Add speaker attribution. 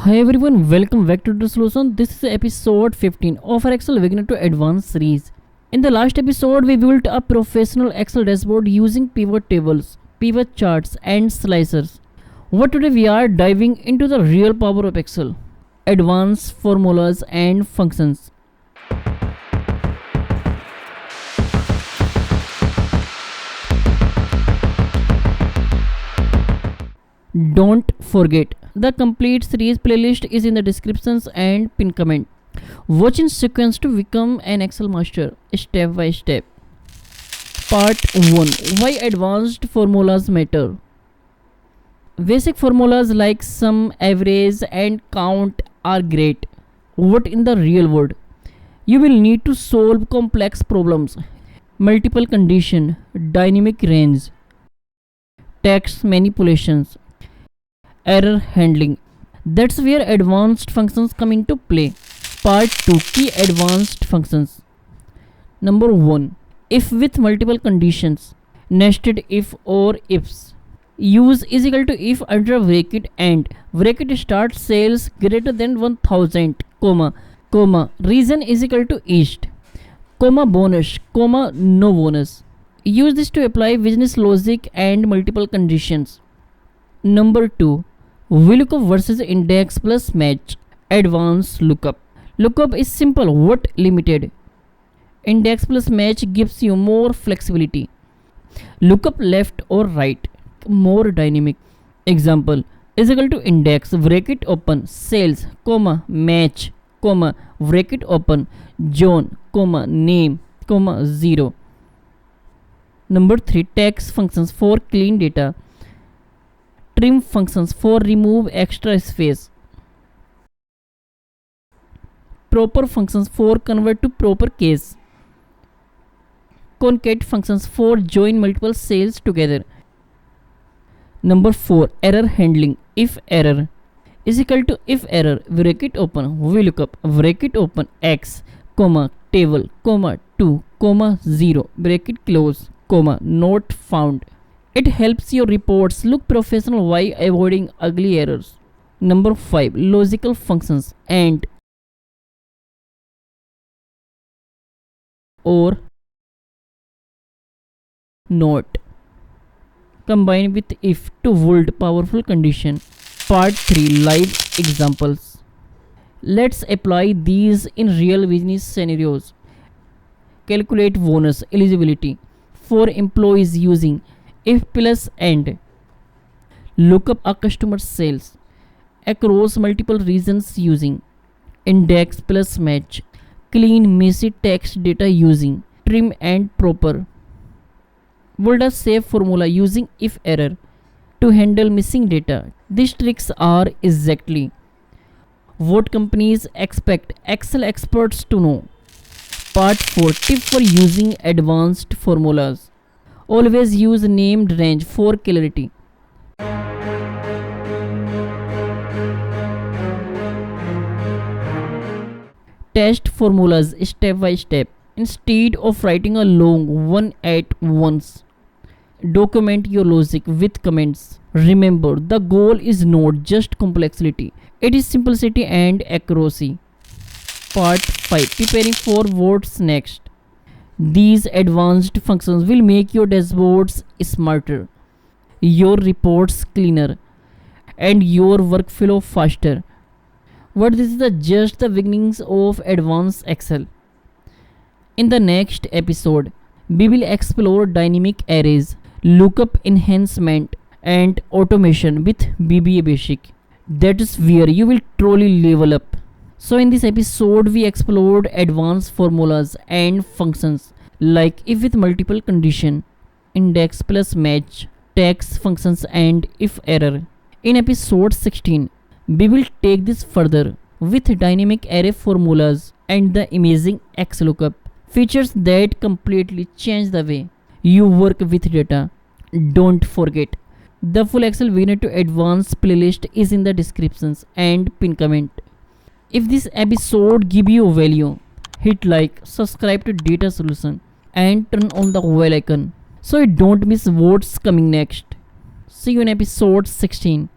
Speaker 1: Hi everyone, welcome back to the solution. This is episode 15 of our Excel Beginner to Advanced series. In the last episode, we built a professional Excel dashboard using pivot tables, pivot charts, and slicers. But today we are diving into the real power of Excel, advanced formulas and functions. Don't forget, the complete series playlist is in the descriptions and pin comment. Watch in sequence to become an Excel master, step by step. Part 1. Why advanced formulas matter. Basic formulas like sum, average, and count are great. What in the real world? You will need to solve complex problems, multiple condition, dynamic range, text manipulations, error handling. That's where advanced functions come into play. Part 2. Key advanced functions. Number 1. If with multiple conditions. Nested if or ifs. Use is equal to if under bracket and bracket start sales greater than 1000, comma, region is equal to east, comma bonus, comma no bonus. Use this to apply business logic and multiple conditions. Number 2. VLOOKUP versus index plus match. Advanced lookup. Lookup is simple but limited. Index plus match gives you more flexibility. Lookup left or right, more dynamic. Example is equal to index bracket open sales, comma match, comma bracket open zone, comma name, comma 0. Number 3. Text functions for clean data. Trim functions for remove extra space. Proper functions for convert to proper case. Concat functions for join multiple cells together. Number 4. Error handling. If error is equal to if error bracket open VLOOKUP bracket open x, comma table, comma 2, comma 0 bracket close, comma not found. It helps your reports look professional while avoiding ugly errors. Number 5. Logical functions and or not. Combine with if to hold powerful condition. Part 3. Live examples. Let's apply these in real business scenarios. Calculate bonus eligibility for employees using if plus and. Look up a customer sales across multiple regions using index plus match. Clean messy text data using trim and proper. Build a safe formula using if error to handle missing data. These tricks are exactly what companies expect Excel experts to know. Part 4. Tip for using advanced formulas. Always use named range for clarity. Test formulas step by step instead of writing a long one at once. Document your logic with comments. Remember, the goal is not just complexity, it is simplicity and accuracy. Part 5. Preparing for what's next. These advanced functions will make your dashboards smarter, your reports cleaner, and your workflow faster. But this is just the beginnings of advanced Excel. In the next episode, we will explore dynamic arrays, lookup enhancement, and automation with VBA Basic. That is where you will truly level up. So in this episode, we explored advanced formulas and functions like if with multiple condition, index plus match, text functions, and if error. In episode 16, we will take this further with dynamic array formulas and the amazing XLOOKUP features that completely change the way you work with data. Don't forget, the full Excel Beginner to Advanced playlist is in the descriptions and pin comment. If this episode give you value, hit like, subscribe to Data Solution, and turn on the bell icon so you don't miss what's coming next. See you in episode 16.